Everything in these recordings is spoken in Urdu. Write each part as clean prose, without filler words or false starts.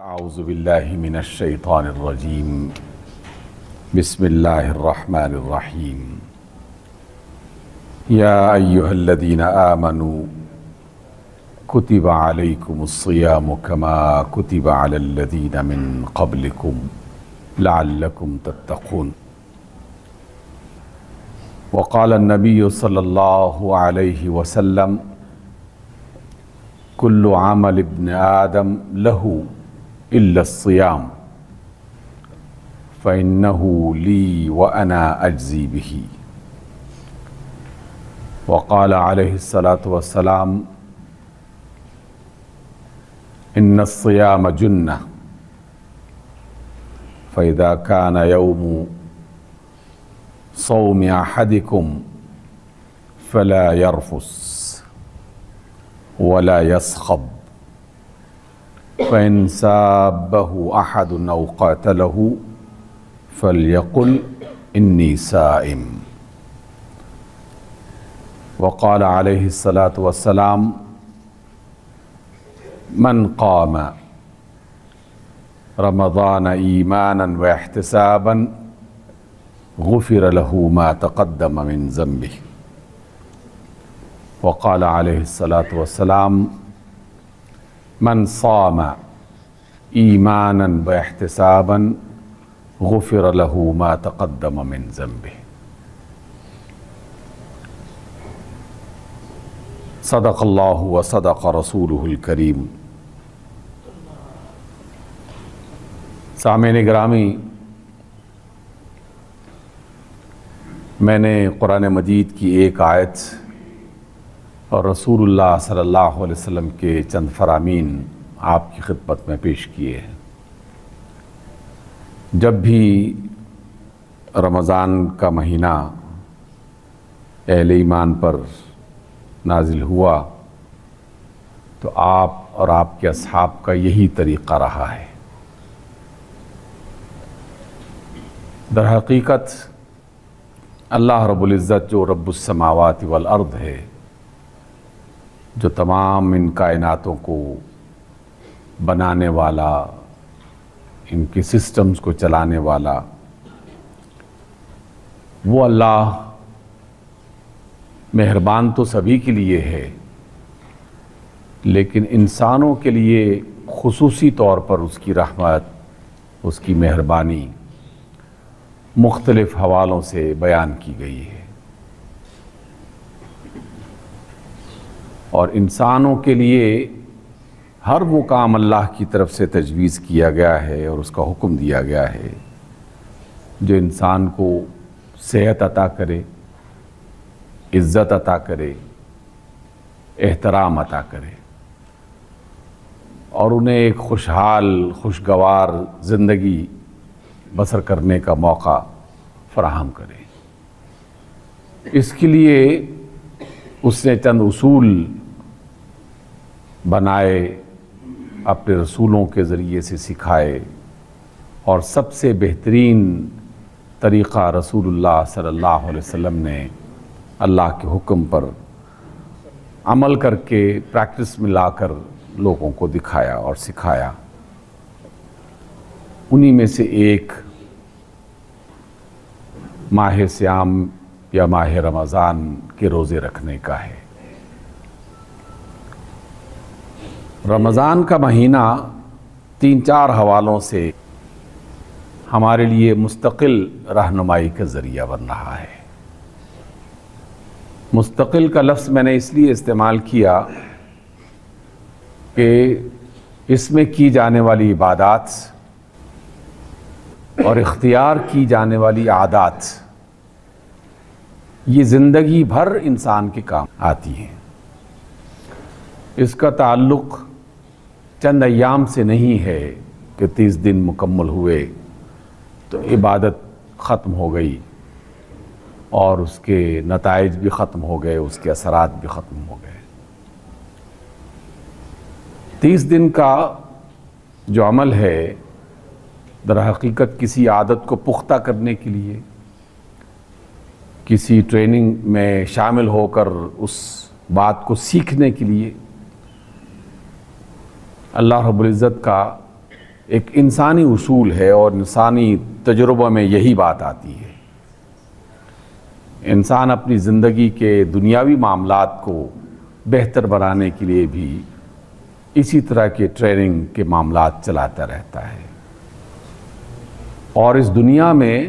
اعوذ باللہ من الشیطان الرجیم بسم اللہ الرحمن الرحیم یا ایہا الذین آمنوا کتب علیکم الصیام کما کتب علی الذین من قبلکم لعلکم تتقون وقال النبی صلی اللہ علیہ وسلم کل عمل ابن آدم لہ إلا الصيام فإنه لي وأنا أجزي به وقال عليه الصلاة والسلام إن الصيام جنة فإذا كان يوم صوم أحدكم فلا يرفث ولا يصخب فإن سابه أحد أو قاتله فليقل إني صائم وقال عليه الصلاة والسلام من قام رمضان إيمانا واحتسابا غفر له ما تقدم من ذنبه وقال عليه الصلاة والسلام من صام ایمانا واحتسابا غفر له ما تقدم من ذنبه صدق اللہ وصدق رسولہ الکریم۔ سامعین گرامی، میں نے قرآن مجید کی ایک آیت اور رسول اللہ صلی اللہ علیہ وسلم کے چند فرامین آپ کی خدمت میں پیش کیے ہیں۔ جب بھی رمضان کا مہینہ اہل ایمان پر نازل ہوا تو آپ اور آپ کے اصحاب کا یہی طریقہ رہا ہے۔ در حقیقت اللہ رب العزت جو رب السماوات والارض ہے، جو تمام ان کائناتوں کو بنانے والا، ان کے سسٹمز کو چلانے والا، وہ اللہ مہربان تو سبھی کے لیے ہے، لیکن انسانوں کے لیے خصوصی طور پر اس کی رحمت، اس کی مہربانی مختلف حوالوں سے بیان کی گئی ہے۔ اور انسانوں کے لیے ہر وہ کام اللہ کی طرف سے تجویز کیا گیا ہے اور اس کا حکم دیا گیا ہے جو انسان کو صحت عطا کرے، عزت عطا کرے، احترام عطا کرے اور انہیں ایک خوشحال، خوشگوار زندگی بسر کرنے کا موقع فراہم کرے۔ اس کے لیے اس نے چند اصول بنائے، اپنے رسولوں کے ذریعے سے سکھائے، اور سب سے بہترین طریقہ رسول اللہ صلی اللہ علیہ وسلم نے اللہ کے حکم پر عمل کر کے پریکٹس میں لا کر لوگوں کو دکھایا اور سکھایا۔ انہی میں سے ایک ماہ صیام یا ماہ رمضان کے روزے رکھنے کا ہے۔ رمضان کا مہینہ 3-4 حوالوں سے ہمارے لیے مستقل رہنمائی کا ذریعہ بن رہا ہے۔ مستقل کا لفظ میں نے اس لیے استعمال کیا کہ اس میں کی جانے والی عبادات اور اختیار کی جانے والی عادات یہ زندگی بھر انسان کے کام آتی ہیں۔ اس کا تعلق چند ایام سے نہیں ہے کہ 30 دن مکمل ہوئے تو عبادت ختم ہو گئی اور اس کے نتائج بھی ختم ہو گئے، اس کے اثرات بھی ختم ہو گئے۔ 30 دن کا جو عمل ہے در حقیقت کسی عادت کو پختہ کرنے کے لیے، کسی ٹریننگ میں شامل ہو کر اس بات کو سیکھنے کے لیے اللہ رب العزت کا ایک انسانی اصول ہے اور انسانی تجربہ میں یہی بات آتی ہے۔ انسان اپنی زندگی کے دنیاوی معاملات کو بہتر بنانے کے لیے بھی اسی طرح کے ٹریننگ کے معاملات چلاتا رہتا ہے، اور اس دنیا میں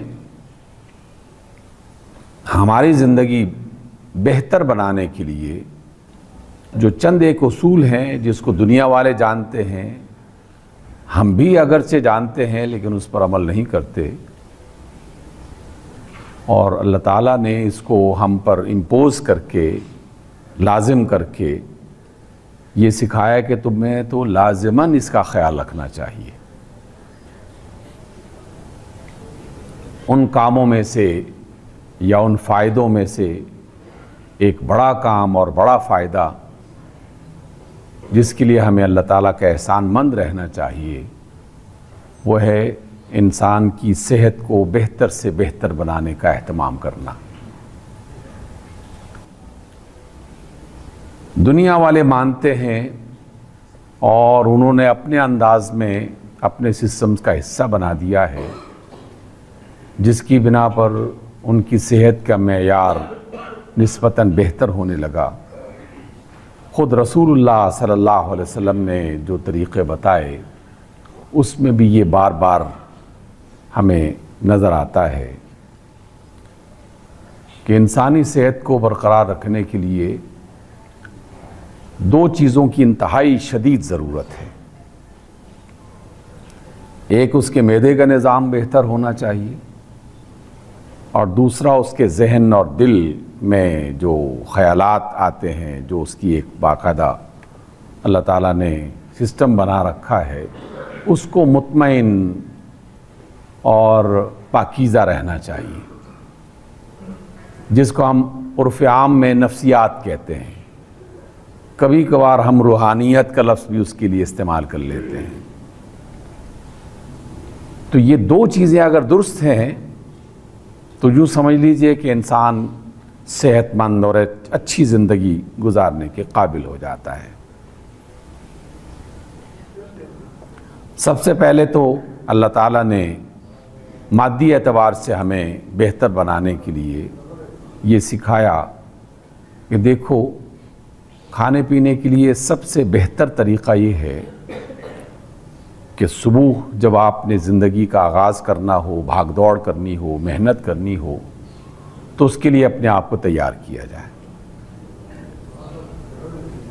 ہماری زندگی بہتر بنانے کے لیے جو چند ایک اصول ہیں جس کو دنیا والے جانتے ہیں، ہم بھی اگرچہ جانتے ہیں لیکن اس پر عمل نہیں کرتے، اور اللہ تعالیٰ نے اس کو ہم پر امپوز کر کے، لازم کر کے یہ سکھایا کہ تمہیں تو لازماً اس کا خیال رکھنا چاہیے۔ ان کاموں میں سے یا ان فائدوں میں سے ایک بڑا کام اور بڑا فائدہ جس کے لیے ہمیں اللہ تعالیٰ کا احسان مند رہنا چاہیے، وہ ہے انسان کی صحت کو بہتر سے بہتر بنانے کا اہتمام کرنا۔ دنیا والے مانتے ہیں اور انہوں نے اپنے انداز میں اپنے سسٹمز کا حصہ بنا دیا ہے، جس کی بنا پر ان کی صحت کا معیار نسبتاً بہتر ہونے لگا۔ خود رسول اللہ صلی اللہ علیہ وسلم نے جو طریقے بتائے اس میں بھی یہ بار بار ہمیں نظر آتا ہے کہ انسانی صحت کو برقرار رکھنے کے لیے دو چیزوں کی انتہائی شدید ضرورت ہے۔ ایک اس کے معدے کا نظام بہتر ہونا چاہیے، اور دوسرا اس کے ذہن اور دل میں جو خیالات آتے ہیں، جو اس کی ایک باقاعدہ اللہ تعالیٰ نے سسٹم بنا رکھا ہے، اس کو مطمئن اور پاکیزہ رہنا چاہیے، جس کو ہم عرف عام میں نفسیات کہتے ہیں۔ کبھی کبھار ہم روحانیت کا لفظ بھی اس کے لیے استعمال کر لیتے ہیں۔ تو یہ دو چیزیں اگر درست ہیں تو یوں سمجھ لیجئے کہ انسان صحت مند اور اچھی زندگی گزارنے کے قابل ہو جاتا ہے۔ سب سے پہلے تو اللہ تعالیٰ نے مادی اعتبار سے ہمیں بہتر بنانے کے لیے یہ سکھایا کہ دیکھو، کھانے پینے کے لیے سب سے بہتر طریقہ یہ ہے کہ صبح جب آپ نے زندگی کا آغاز کرنا ہو، بھاگ دوڑ کرنی ہو، محنت کرنی ہو، تو اس کے لیے اپنے آپ کو تیار کیا جائے۔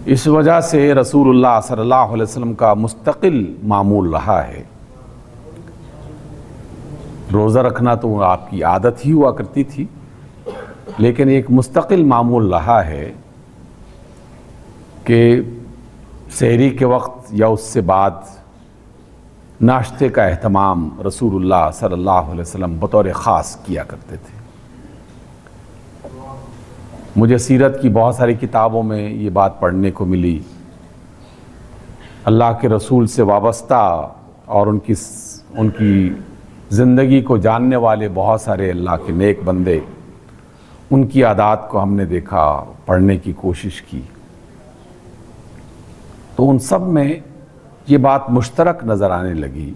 اس وجہ سے رسول اللہ صلی اللہ علیہ وسلم کا مستقل معمول رہا ہے۔ روزہ رکھنا تو آپ کی عادت ہی ہوا کرتی تھی، لیکن ایک مستقل معمول رہا ہے کہ سحری کے وقت یا اس سے بعد ناشتے کا اہتمام رسول اللہ صلی اللہ علیہ وسلم بطور خاص کیا کرتے تھے۔ مجھے سیرت کی بہت ساری کتابوں میں یہ بات پڑھنے کو ملی۔ اللہ کے رسول سے وابستہ اور ان کی زندگی کو جاننے والے بہت سارے اللہ کے نیک بندے، ان کی عادات کو ہم نے دیکھا، پڑھنے کی کوشش کی، تو ان سب میں یہ بات مشترک نظر آنے لگی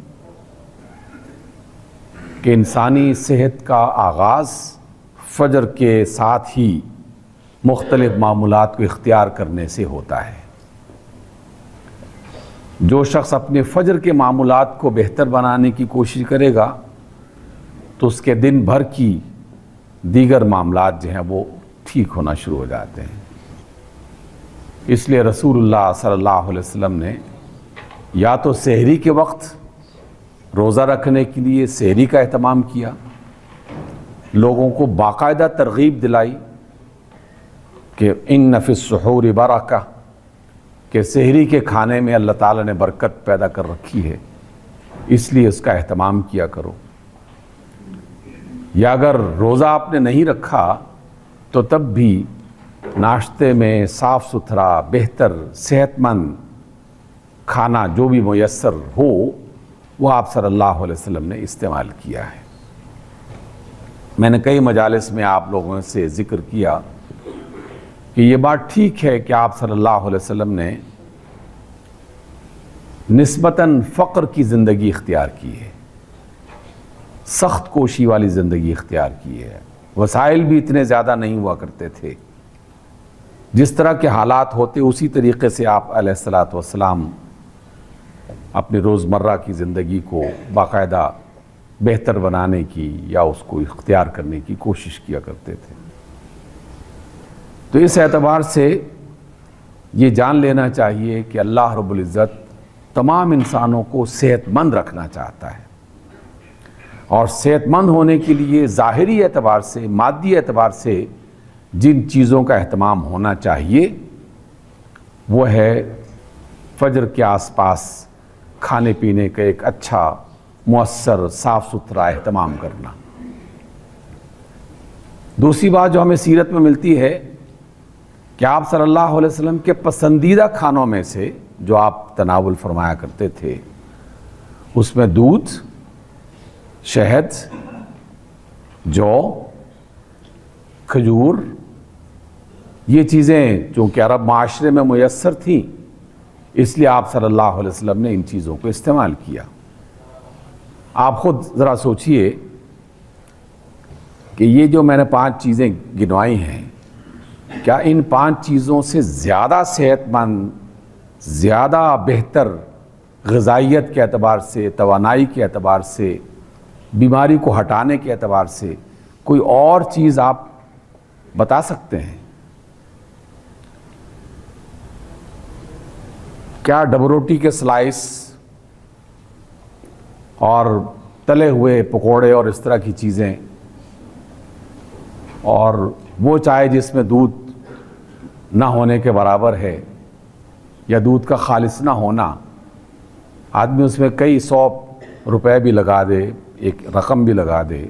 کہ انسانی صحت کا آغاز فجر کے ساتھ ہی مختلف معمولات کو اختیار کرنے سے ہوتا ہے۔ جو شخص اپنے فجر کے معمولات کو بہتر بنانے کی کوشش کرے گا تو اس کے دن بھر کی دیگر معاملات جو ہیں وہ ٹھیک ہونا شروع ہو جاتے ہیں۔ اس لیے رسول اللہ صلی اللہ علیہ وسلم نے یا تو سحری کے وقت روزہ رکھنے کے لیے سحری کا اہتمام کیا، لوگوں کو باقاعدہ ترغیب دلائی کہ ان فی السحور برکہ، کہ سحری کے کھانے میں اللہ تعالیٰ نے برکت پیدا کر رکھی ہے، اس لیے اس کا اہتمام کیا کرو۔ یا اگر روزہ آپ نے نہیں رکھا تو تب بھی ناشتے میں صاف ستھرا بہتر صحت مند کھانا جو بھی میسر ہو وہ آپ صلی اللہ علیہ وسلم نے استعمال کیا ہے۔ میں نے کئی مجالس میں آپ لوگوں سے ذکر کیا کہ یہ بات ٹھیک ہے کہ آپ صلی اللہ علیہ وسلم نے نسبتاً فقر کی زندگی اختیار کی ہے، سخت کوشی والی زندگی اختیار کی ہے۔ وسائل بھی اتنے زیادہ نہیں ہوا کرتے تھے، جس طرح کے حالات ہوتے اسی طریقے سے آپ علیہ الصلاۃ والسلام اپنی روزمرہ کی زندگی کو باقاعدہ بہتر بنانے کی یا اس کو اختیار کرنے کی کوشش کیا کرتے تھے۔ تو اس اعتبار سے یہ جان لینا چاہیے کہ اللہ رب العزت تمام انسانوں کو صحت مند رکھنا چاہتا ہے، اور صحت مند ہونے کے لیے ظاہری اعتبار سے، مادی اعتبار سے جن چیزوں کا اہتمام ہونا چاہیے وہ ہے فجر کے آس پاس کھانے پینے کا ایک اچھا مؤثر صاف ستھرا اہتمام کرنا۔ دوسری بات جو ہمیں سیرت میں ملتی ہے کہ آپ صلی اللہ علیہ وسلم کے پسندیدہ کھانوں میں سے جو آپ تناول فرمایا کرتے تھے اس میں دودھ، شہد، جو، کھجور، یہ چیزیں چونکہ عرب معاشرے میں میسر تھیں اس لیے آپ صلی اللہ علیہ وسلم نے ان چیزوں کو استعمال کیا۔ آپ خود ذرا سوچئے کہ یہ جو میں نے 5 چیزیں گنوائی ہیں، کیا ان 5 چیزوں سے زیادہ صحت مند، زیادہ بہتر غذائیت کے اعتبار سے، توانائی کے اعتبار سے، بیماری کو ہٹانے کے اعتبار سے کوئی اور چیز آپ بتا سکتے ہیں؟ کیا ڈبو روٹی کے سلائس اور تلے ہوئے پکوڑے اور اس طرح کی چیزیں اور وہ چائے جس میں دودھ نہ ہونے کے برابر ہے یا دودھ کا خالص نہ ہونا، آدمی اس میں کئی 100 روپے بھی لگا دے، ایک رقم بھی لگا دے،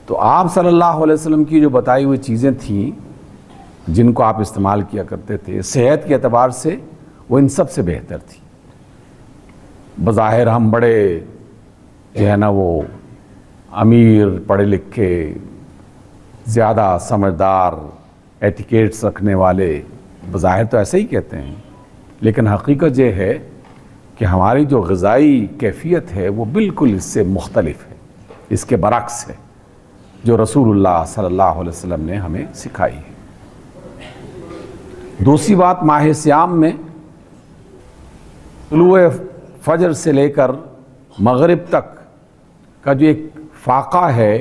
تو آپ صلی اللہ علیہ وسلم کی جو بتائی ہوئی چیزیں تھیں جن کو آپ استعمال کیا کرتے تھے صحت کے اعتبار سے وہ ان سب سے بہتر تھی۔ بظاہر ہم بڑے جو ہے نا وہ امیر، پڑھے لکھے، زیادہ سمجھدار، ایٹیکیٹس رکھنے والے بظاہر تو ایسے ہی کہتے ہیں، لیکن حقیقت یہ ہے کہ ہماری جو غذائی کیفیت ہے وہ بالکل اس سے مختلف ہے، اس کے برعکس ہے جو رسول اللہ صلی اللہ علیہ وسلم نے ہمیں سکھائی ہے۔ دوسری بات، ماہ صیام میں طلوع فجر سے لے کر مغرب تک کا جو ایک فاقہ ہے،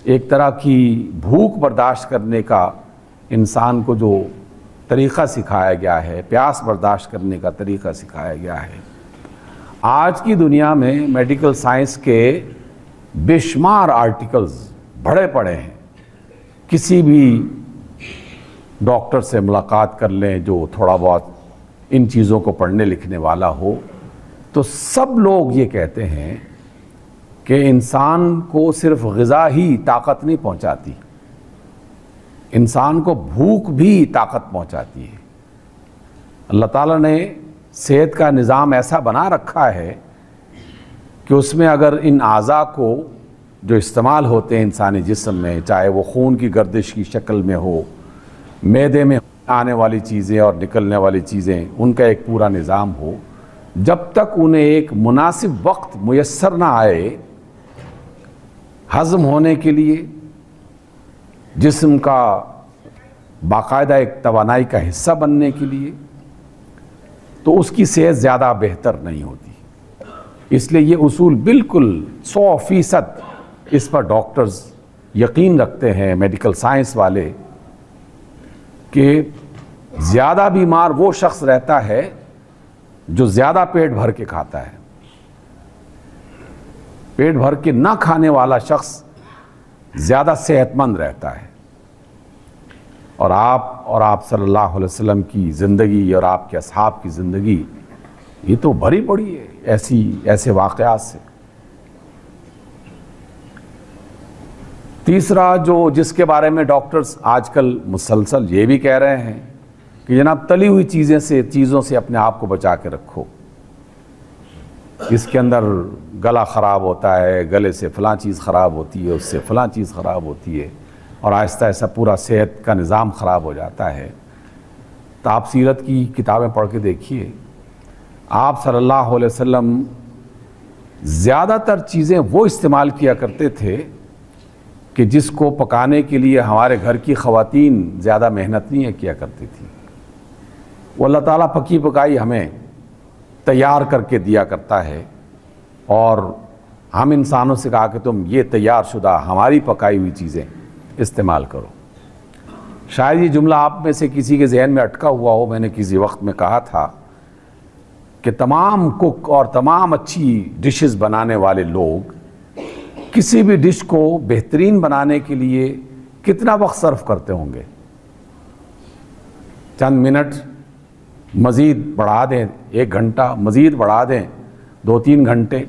ایک طرح کی بھوک برداشت کرنے کا انسان کو جو طریقہ سکھایا گیا ہے، پیاس برداشت کرنے کا طریقہ سکھایا گیا ہے، آج کی دنیا میں میڈیکل سائنس کے بے شمار آرٹیکلز بڑے پڑے ہیں۔ کسی بھی ڈاکٹر سے ملاقات کر لیں جو تھوڑا بہت ان چیزوں کو پڑھنے لکھنے والا ہو، تو سب لوگ یہ کہتے ہیں کہ انسان کو صرف غذا ہی طاقت نہیں پہنچاتی، انسان کو بھوک بھی طاقت پہنچاتی ہے۔ اللہ تعالیٰ نے صحت کا نظام ایسا بنا رکھا ہے کہ اس میں اگر ان اعضاء کو جو استعمال ہوتے ہیں انسانی جسم میں، چاہے وہ خون کی گردش کی شکل میں ہو، معدے میں آنے والی چیزیں اور نکلنے والی چیزیں، ان کا ایک پورا نظام ہو، جب تک انہیں ایک مناسب وقت میسر نہ آئے ہضم ہونے کے لیے، جسم کا باقاعدہ ایک توانائی کا حصہ بننے کے لیے، تو اس کی صحت زیادہ بہتر نہیں ہوتی۔ اس لیے یہ اصول بالکل 100% اس پر ڈاکٹرز یقین رکھتے ہیں، میڈیکل سائنس والے، کہ زیادہ بیمار وہ شخص رہتا ہے جو زیادہ پیٹ بھر کے کھاتا ہے۔ پیٹ بھر کے نہ کھانے والا شخص زیادہ صحت مند رہتا ہے۔ اور آپ صلی اللہ علیہ وسلم کی زندگی اور آپ کے اصحاب کی زندگی یہ تو بھری پڑی ہے ایسے واقعات سے۔ تیسرا جس کے بارے میں ڈاکٹرز آج کل مسلسل یہ بھی کہہ رہے ہیں کہ جناب تلی ہوئی چیزوں سے اپنے آپ کو بچا کے رکھو، اس کے اندر گلا خراب ہوتا ہے، گلے سے فلاں چیز خراب ہوتی ہے، اس سے فلاں چیز خراب ہوتی ہے، اور آہستہ آہستہ پورا صحت کا نظام خراب ہو جاتا ہے۔ تو آپ سیرت کی کتابیں پڑھ کے دیکھیے، آپ صلی اللہ علیہ وسلم زیادہ تر چیزیں وہ استعمال کیا کرتے تھے کہ جس کو پکانے کے لیے ہمارے گھر کی خواتین زیادہ محنت نہیں کیا کرتی تھیں. وہ اللہ تعالیٰ پکی پکائی ہمیں تیار کر کے دیا کرتا ہے، اور ہم انسانوں سے کہا کہ تم یہ تیار شدہ ہماری پکائی ہوئی چیزیں استعمال کرو. شاید یہ جملہ آپ میں سے کسی کے ذہن میں اٹکا ہوا ہو. میں نے کسی وقت میں کہا تھا کہ تمام کک اور تمام اچھی ڈشز بنانے والے لوگ کسی بھی ڈش کو بہترین بنانے کے لیے کتنا وقت صرف کرتے ہوں گے. چند منٹ مزید بڑھا دیں، 1 گھنٹہ مزید بڑھا دیں، 2-3 گھنٹے،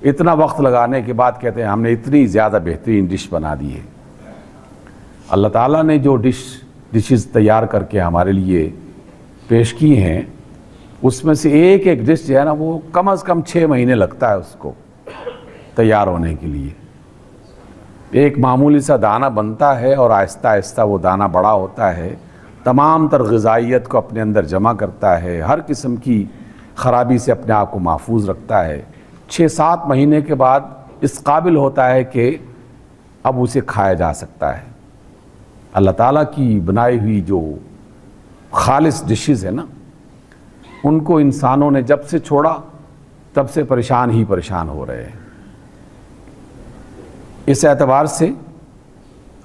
اتنا وقت لگانے کے بعد کہتے ہیں ہم نے اتنی زیادہ بہترین ڈش بنا دی ہے. اللہ تعالیٰ نے جو ڈشز تیار کر کے ہمارے لیے پیش کی ہیں، اس میں سے ایک ایک ڈش جو ہے نا وہ کم از کم 6 مہینے لگتا ہے اس کو تیار ہونے کے لیے. ایک معمولی سا دانہ بنتا ہے اور آہستہ آہستہ وہ دانہ بڑا ہوتا ہے، تمام تر غذائیت کو اپنے اندر جمع کرتا ہے، ہر قسم کی خرابی سے اپنے آپ کو محفوظ رکھتا ہے. 6-7 مہینے کے بعد اس قابل ہوتا ہے کہ اب اسے کھایا جا سکتا ہے. اللہ تعالیٰ کی بنائی ہوئی جو خالص ڈشز ہیں نا، ان کو انسانوں نے جب سے چھوڑا تب سے پریشان ہی پریشان ہو رہے ہیں. اس اعتبار سے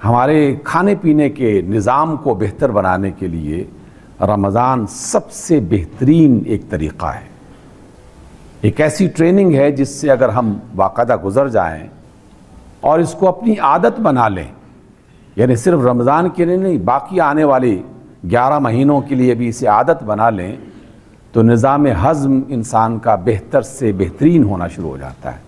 ہمارے کھانے پینے کے نظام کو بہتر بنانے کے لیے رمضان سب سے بہترین ایک طریقہ ہے. ایک ایسی ٹریننگ ہے جس سے اگر ہم باقاعدہ گزر جائیں اور اس کو اپنی عادت بنا لیں، یعنی صرف رمضان کے لیے نہیں، باقی آنے والے 11 مہینوں کے لیے بھی اسے عادت بنا لیں، تو نظام ہضم انسان کا بہتر سے بہترین ہونا شروع ہو جاتا ہے.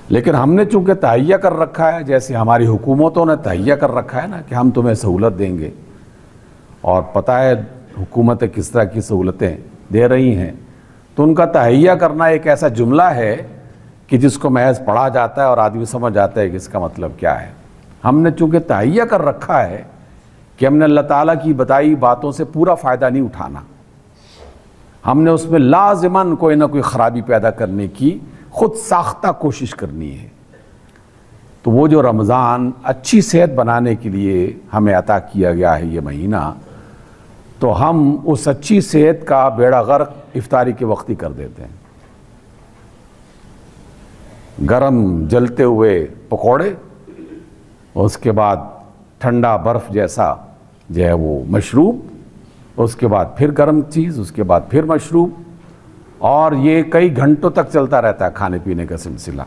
لیکن ہم نے چونکہ تہیہ کر رکھا ہے، جیسے ہماری حکومتوں نے تہیہ کر رکھا ہے نا کہ ہم تمہیں سہولت دیں گے، اور پتہ ہے حکومتیں کس طرح کی سہولتیں دے رہی ہیں، تو ان کا تہیہ کرنا ایک ایسا جملہ ہے کہ جس کو محض پڑھا جاتا ہے اور آدمی سمجھ جاتا ہے کہ اس کا مطلب کیا ہے. ہم نے چونکہ تہیہ کر رکھا ہے کہ ہم نے اللہ تعالیٰ کی بتائی باتوں سے پورا فائدہ نہیں اٹھانا، ہم نے اس میں لازماً کوئی نہ کوئی خرابی پیدا کرنے کی خود ساختہ کوشش کرنی ہے. تو وہ جو رمضان اچھی صحت بنانے کے لیے ہمیں عطا کیا گیا ہے یہ مہینہ، تو ہم اس اچھی صحت کا بیڑا غرق افطاری کے وقت ہی کر دیتے ہیں. گرم جلتے ہوئے پکوڑے، اس کے بعد ٹھنڈا برف جیسا جو ہے وہ مشروب، اس کے بعد پھر گرم چیز، اس کے بعد پھر مشروب، اور یہ کئی گھنٹوں تک چلتا رہتا ہے کھانے پینے کا سلسلہ،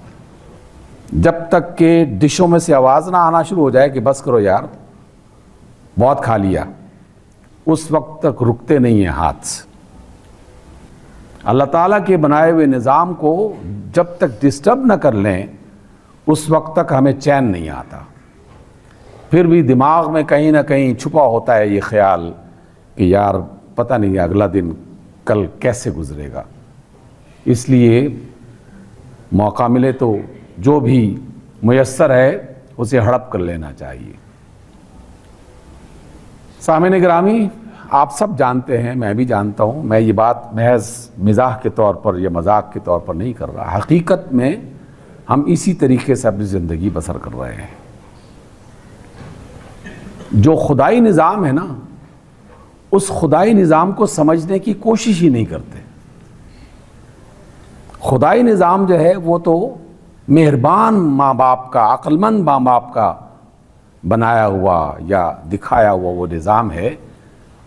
جب تک کہ ڈشوں میں سے آواز نہ آنا شروع ہو جائے کہ بس کرو یار بہت کھا لیا. اس وقت تک رکتے نہیں ہیں ہاتھ سے. اللہ تعالیٰ کے بنائے ہوئے نظام کو جب تک ڈسٹرب نہ کر لیں اس وقت تک ہمیں چین نہیں آتا. پھر بھی دماغ میں کہیں نہ کہیں چھپا ہوتا ہے یہ خیال کہ یار پتہ نہیں اگلا دن کل کیسے گزرے گا. اس لیے موقع ملے تو جو بھی میسر ہے اسے ہڑپ کر لینا چاہیے. سامعین گرامی، آپ سب جانتے ہیں، میں بھی جانتا ہوں، میں یہ بات محض مزاح کے طور پر یا مذاق کے طور پر نہیں کر رہا. حقیقت میں ہم اسی طریقے سے اپنی زندگی بسر کر رہے ہیں. جو خدائی نظام ہے نا، اس خدائی نظام کو سمجھنے کی کوشش ہی نہیں کرتے. خدائی نظام جو ہے وہ تو مہربان ماں باپ کا، عقل مند ماں باپ کا بنایا ہوا یا دکھایا ہوا وہ نظام ہے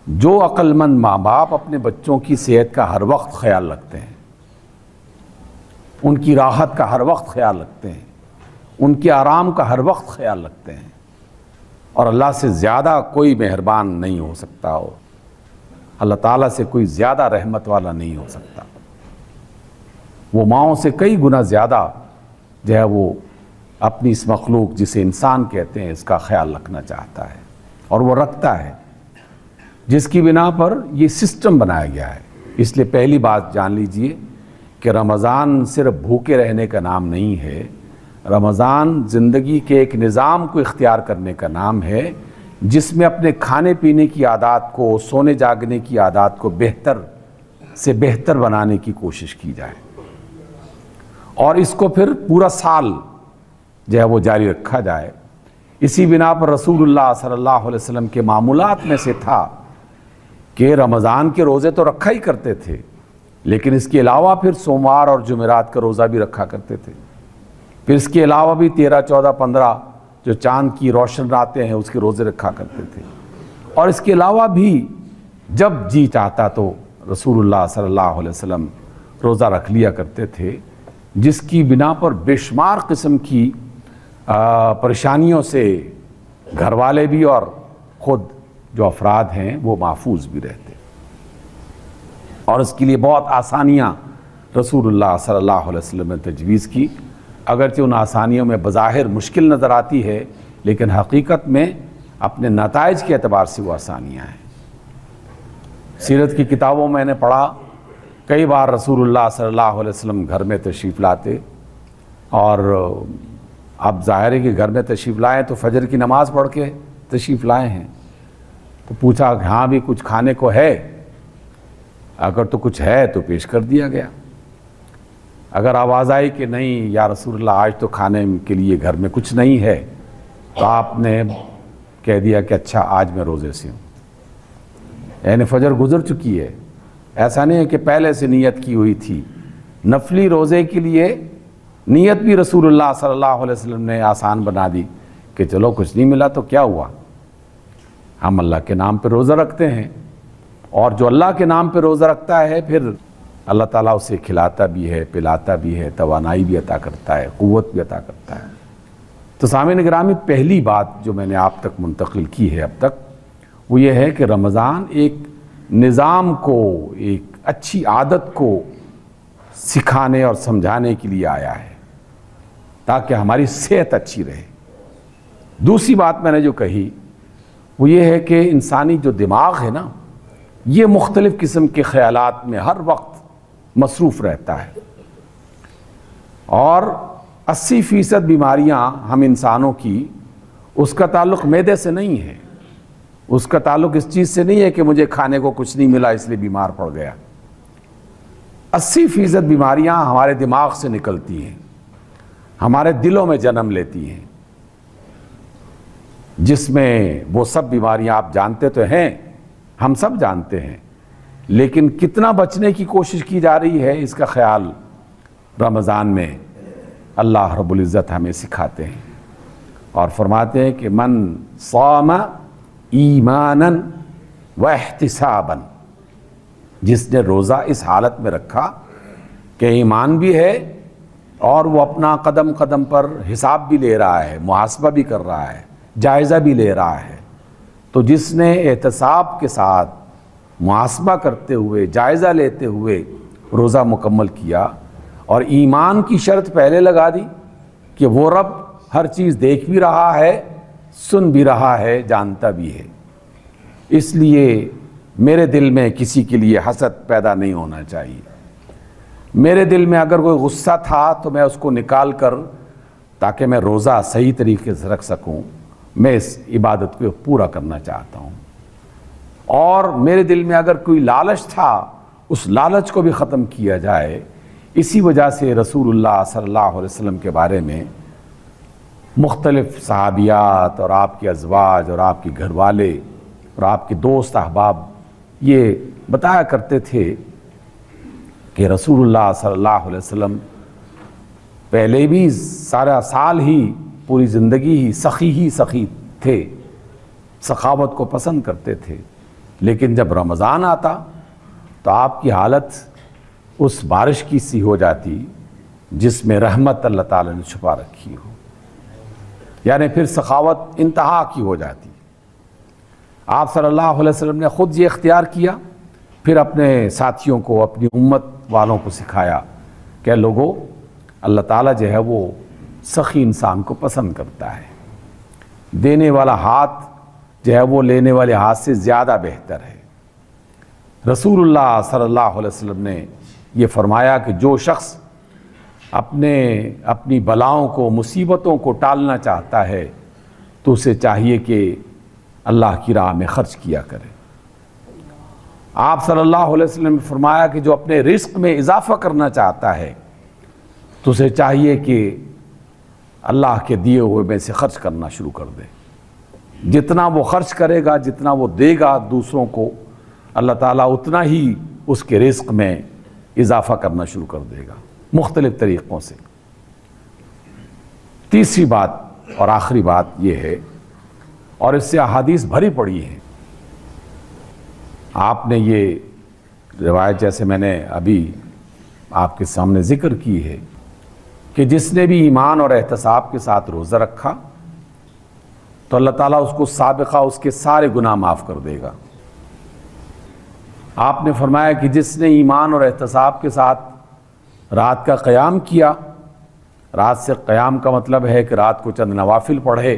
جو عقل مند ماں باپ اپنے بچوں کی صحت کا ہر وقت خیال رکھتے ہیں، ان کی راحت کا ہر وقت خیال رکھتے ہیں، ان کے آرام کا ہر وقت خیال رکھتے ہیں. اور اللہ سے زیادہ کوئی مہربان نہیں ہو سکتا، ہو اللہ تعالیٰ سے کوئی زیادہ رحمت والا نہیں ہو سکتا. وہ ماؤں سے کئی گنا زیادہ جو ہے وہ اپنی اس مخلوق جسے انسان کہتے ہیں اس کا خیال رکھنا چاہتا ہے، اور وہ رکھتا ہے، جس کی بنا پر یہ سسٹم بنایا گیا ہے. اس لیے پہلی بات جان لیجئے کہ رمضان صرف بھوکے رہنے کا نام نہیں ہے. رمضان زندگی کے ایک نظام کو اختیار کرنے کا نام ہے جس میں اپنے کھانے پینے کی عادات کو، سونے جاگنے کی عادات کو بہتر سے بہتر بنانے کی کوشش کی جائے، اور اس کو پھر پورا سال جو ہے وہ جاری رکھا جائے۔ اسی بنا پر رسول اللہ صلی اللہ علیہ وسلم کے معمولات میں سے تھا کہ رمضان کے روزے تو رکھا ہی کرتے تھے، لیکن اس کے علاوہ پھر سوموار اور جمعرات کا روزہ بھی رکھا کرتے تھے، پھر اس کے علاوہ بھی 13، 14، 15 جو چاند کی روشن راتیں ہیں اس کے روزے رکھا کرتے تھے، اور اس کے علاوہ بھی جب جی چاہتا تو رسول اللہ صلی اللہ علیہ وسلم روزہ رکھ لیا کرتے تھے، جس کی بنا پر بے شمار قسم کی پریشانیوں سے گھر والے بھی اور خود جو افراد ہیں وہ محفوظ بھی رہتے، اور اس کے لیے بہت آسانیاں رسول اللہ صلی اللہ علیہ وسلم نے تجویز کی، اگرچہ ان آسانیوں میں بظاہر مشکل نظر آتی ہے، لیکن حقیقت میں اپنے نتائج کے اعتبار سے وہ آسانیاں ہیں۔ سیرت کی کتابوں میں نے پڑھا، کئی بار رسول اللہ صلی اللہ علیہ وسلم گھر میں تشریف لاتے، اور اب ظاہر ہے کہ گھر میں تشریف لائیں تو فجر کی نماز پڑھ کے تشریف لائے ہیں، تو پوچھا کہ ہاں بھی کچھ کھانے کو ہے؟ اگر تو کچھ ہے تو پیش کر دیا گیا، اگر آواز آئی کہ نہیں یا رسول اللہ آج تو کھانے کے لیے گھر میں کچھ نہیں ہے، تو آپ نے کہہ دیا کہ اچھا آج میں روزے سے ہوں، یعنی فجر گزر چکی ہے۔ ایسا نہیں ہے کہ پہلے سے نیت کی ہوئی تھی، نفلی روزے کے لیے نیت بھی رسول اللہ صلی اللہ علیہ وسلم نے آسان بنا دی کہ چلو کچھ نہیں ملا تو کیا ہوا، ہم اللہ کے نام پہ روزہ رکھتے ہیں، اور جو اللہ کے نام پہ روزہ رکھتا ہے پھر اللہ تعالیٰ اسے کھلاتا بھی ہے، پلاتا بھی ہے، توانائی بھی عطا کرتا ہے، قوت بھی عطا کرتا ہے۔ تو سامعین گرامی، پہلی بات جو میں نے آپ تک منتقل کی ہے اب تک وہ یہ ہے کہ رمضان ایک نظام کو، ایک اچھی عادت کو سکھانے اور سمجھانے کے لیے آیا ہے تاکہ ہماری صحت اچھی رہے۔ دوسری بات میں نے جو کہی وہ یہ ہے کہ انسانی جو دماغ ہے نا، یہ مختلف قسم کے خیالات میں ہر وقت مصروف رہتا ہے، اور 80% بیماریاں ہم انسانوں کی، اس کا تعلق معدے سے نہیں ہے، اس کا تعلق اس چیز سے نہیں ہے کہ مجھے کھانے کو کچھ نہیں ملا اس لیے بیمار پڑ گیا۔ 80% بیماریاں ہمارے دماغ سے نکلتی ہیں، ہمارے دلوں میں جنم لیتی ہیں، جس میں وہ سب بیماریاں آپ جانتے تو ہیں، ہم سب جانتے ہیں، لیکن کتنا بچنے کی کوشش کی جا رہی ہے اس کا خیال رمضان میں اللہ رب العزت ہمیں سکھاتے ہیں، اور فرماتے ہیں کہ من صام ایمانا و احتسابا، جس نے روزہ اس حالت میں رکھا کہ ایمان بھی ہے اور وہ اپنا قدم قدم پر حساب بھی لے رہا ہے، محاسبہ بھی کر رہا ہے، جائزہ بھی لے رہا ہے، تو جس نے احتساب کے ساتھ محاسبہ کرتے ہوئے، جائزہ لیتے ہوئے روزہ مکمل کیا، اور ایمان کی شرط پہلے لگا دی کہ وہ رب ہر چیز دیکھ بھی رہا ہے، سن بھی رہا ہے، جانتا بھی ہے، اس لیے میرے دل میں کسی کے لیے حسد پیدا نہیں ہونا چاہیے، میرے دل میں اگر کوئی غصہ تھا تو میں اس کو نکال کر، تاکہ میں روزہ صحیح طریقے سے رکھ سکوں، میں اس عبادت کو پورا کرنا چاہتا ہوں، اور میرے دل میں اگر کوئی لالچ تھا اس لالچ کو بھی ختم کیا جائے۔ اسی وجہ سے رسول اللہ صلی اللہ علیہ وسلم کے بارے میں مختلف صحابیات اور آپ کے ازواج اور آپ کے گھر والے اور آپ کے دوست احباب یہ بتایا کرتے تھے کہ رسول اللہ صلی اللہ علیہ وسلم پہلے بھی سارا سال ہی، پوری زندگی ہی سخی تھے، سخاوت کو پسند کرتے تھے، لیکن جب رمضان آتا تو آپ کی حالت اس بارش کی سی ہو جاتی جس میں رحمت اللہ تعالی نے چھپا رکھی ہو، یعنی پھر سخاوت انتہا کی ہو جاتی۔ آپ صلی اللہ علیہ وسلم نے خود یہ اختیار کیا، پھر اپنے ساتھیوں کو، اپنی امت والوں کو سکھایا کہ لوگوں، اللہ تعالیٰ جو ہے وہ سخی انسان کو پسند کرتا ہے، دینے والا ہاتھ جو ہے وہ لینے والے ہاتھ سے زیادہ بہتر ہے۔ رسول اللہ صلی اللہ علیہ وسلم نے یہ فرمایا کہ جو شخص اپنی بلاؤں کو، مصیبتوں کو ٹالنا چاہتا ہے تو اسے چاہیے کہ اللہ کی راہ میں خرچ کیا کرے، آپ صلی اللہ علیہ وسلم نے فرمایا کہ جو اپنے رزق میں اضافہ کرنا چاہتا ہے تو اسے چاہیے کہ اللہ کے دیے ہوئے میں سے خرچ کرنا شروع کر دے. جتنا وہ خرچ کرے گا، جتنا وہ دے گا دوسروں کو، اللہ تعالیٰ اتنا ہی اس کے رزق میں اضافہ کرنا شروع کر دے گا مختلف طریقوں سے. تیسری بات اور آخری بات یہ ہے، اور اس سے احادیث بھری پڑی ہیں. آپ نے یہ روایت جیسے میں نے ابھی آپ کے سامنے ذکر کی ہے کہ جس نے بھی ایمان اور احتساب کے ساتھ روزہ رکھا تو اللہ تعالیٰ اس کو سابقہ اس کے سارے گناہ معاف کر دے گا. آپ نے فرمایا کہ جس نے ایمان اور احتساب کے ساتھ رات کا قیام کیا، رات سے قیام کا مطلب ہے کہ رات کو چند نوافل پڑھے،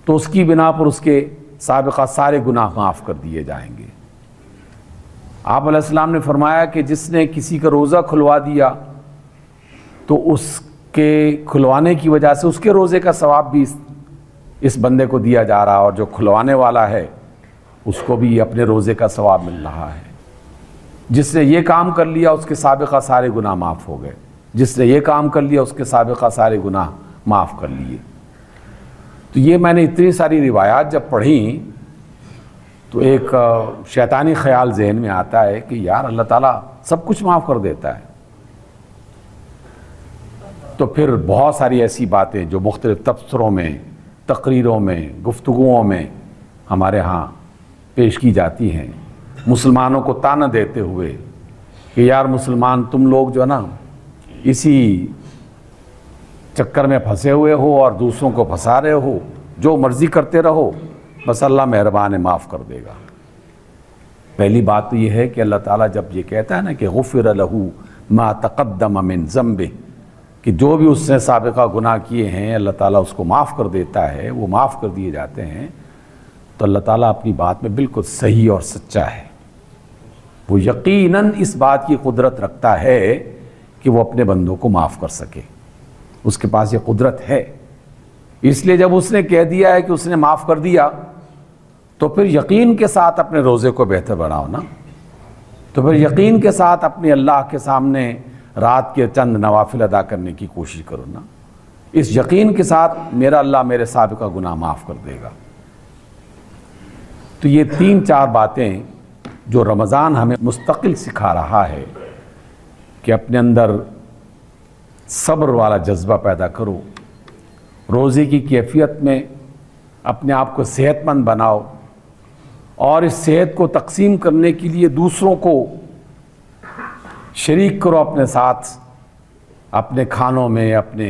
تو اس کی بنا پر اس کے سابقہ سارے گناہ معاف کر دیے جائیں گے. آپ علیہ السلام نے فرمایا کہ جس نے کسی کا روزہ کھلوا دیا تو اس کے کھلوانے کی وجہ سے اس کے روزے کا ثواب بھی اس بندے کو دیا جا رہا، اور جو کھلوانے والا ہے اس کو بھی اپنے روزے کا ثواب مل رہا ہے. جس نے یہ کام کر لیا اس کے سابقہ سارے گناہ معاف ہو گئے، جس نے یہ کام کر لیا اس کے سابقہ سارے گناہ معاف کر لیے. تو یہ میں نے اتنی ساری روایات جب پڑھیں تو ایک شیطانی خیال ذہن میں آتا ہے کہ یار اللہ تعالیٰ سب کچھ معاف کر دیتا ہے. تو پھر بہت ساری ایسی باتیں جو مختلف تبصروں میں، تقریروں میں، گفتگوؤں میں ہمارے ہاں پیش کی جاتی ہیں، مسلمانوں کو طعنہ دیتے ہوئے کہ یار مسلمان تم لوگ جو ہے نا اسی چکر میں پھنسے ہوئے ہو اور دوسروں کو پھنسا رہے ہو، جو مرضی کرتے رہو، بس اللہ مہربان ہے معاف کر دے گا. پہلی بات تو یہ ہے کہ اللہ تعالیٰ جب یہ کہتا ہے نا کہ غفر لہ ما تقدم من ذنبہ، کہ جو بھی اس نے سابقہ گناہ کیے ہیں اللہ تعالیٰ اس کو معاف کر دیتا ہے، وہ معاف کر دیے جاتے ہیں، تو اللہ تعالیٰ اپنی بات میں بالکل صحیح اور سچا ہے. وہ یقیناً اس بات کی قدرت رکھتا ہے کہ وہ اپنے بندوں کو معاف کر سکے، اس کے پاس یہ قدرت ہے. اس لیے جب اس نے کہہ دیا ہے کہ اس نے معاف کر دیا تو پھر یقین کے ساتھ اپنے روزے کو بہتر بناؤ نا. تو پھر یقین کے ساتھ اپنے اللہ کے سامنے رات کے چند نوافل ادا کرنے کی کوشش کرو نا، اس یقین کے ساتھ میرا اللہ میرے سابقہ گناہ معاف کر دے گا. تو یہ 3-4 باتیں جو رمضان ہمیں مستقل سکھا رہا ہے کہ اپنے اندر صبر والا جذبہ پیدا کرو، روزے کی کیفیت میں اپنے آپ کو صحت مند بناؤ، اور اس صحت کو تقسیم کرنے کے لیے دوسروں کو شریک کرو اپنے ساتھ، اپنے کھانوں میں، اپنے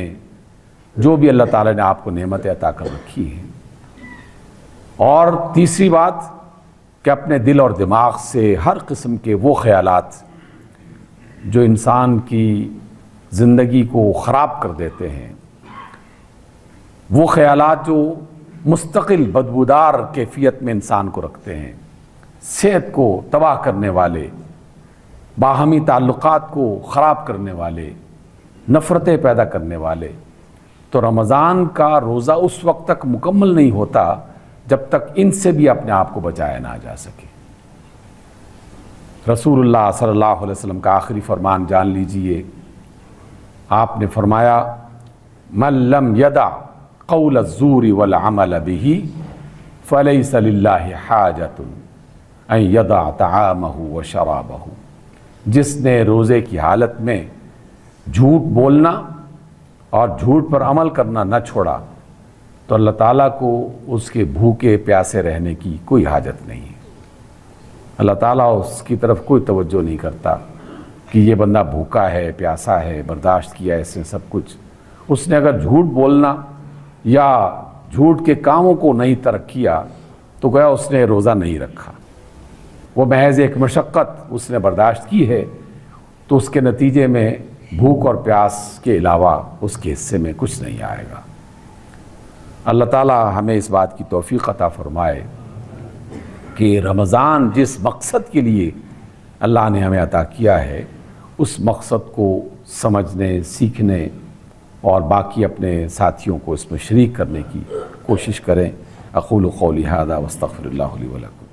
جو بھی اللہ تعالیٰ نے آپ کو نعمتیں عطا کر رکھی ہیں. اور تیسری بات کہ اپنے دل اور دماغ سے ہر قسم کے وہ خیالات جو انسان کی زندگی کو خراب کر دیتے ہیں، وہ خیالات جو مستقل بدبودار کیفیت میں انسان کو رکھتے ہیں، صحت کو تباہ کرنے والے، باہمی تعلقات کو خراب کرنے والے، نفرتیں پیدا کرنے والے، تو رمضان کا روزہ اس وقت تک مکمل نہیں ہوتا جب تک ان سے بھی اپنے آپ کو بچایا نہ جا سکے. رسول اللہ صلی اللہ علیہ وسلم کا آخری فرمان جان لیجئے. آپ نے فرمایا من لم یدع قول الزور والعمل به فلیس للہ حاجۃ ان یدع طعامہ وشرابہ. جس نے روزے کی حالت میں جھوٹ بولنا اور جھوٹ پر عمل کرنا نہ چھوڑا تو اللہ تعالیٰ کو اس کے بھوکے پیاسے رہنے کی کوئی حاجت نہیں ہے. اللہ تعالیٰ اس کی طرف کوئی توجہ نہیں کرتا کہ یہ بندہ بھوکا ہے، پیاسا ہے، برداشت کیا ہے اس نے سب کچھ. اس نے اگر جھوٹ بولنا یا جھوٹ کے کاموں کو نہیں ترک کیا تو گویا اس نے روزہ نہیں رکھا. وہ محض ایک مشقت اس نے برداشت کی ہے، تو اس کے نتیجے میں بھوک اور پیاس کے علاوہ اس کے حصے میں کچھ نہیں آئے گا. اللہ تعالیٰ ہمیں اس بات کی توفیق عطا فرمائے کہ رمضان جس مقصد کے لیے اللہ نے ہمیں عطا کیا ہے اس مقصد کو سمجھنے، سیکھنے اور باقی اپنے ساتھیوں کو اس میں شریک کرنے کی کوشش کریں. اقول قولی ھذا واستغفر اللہ لی ولکم.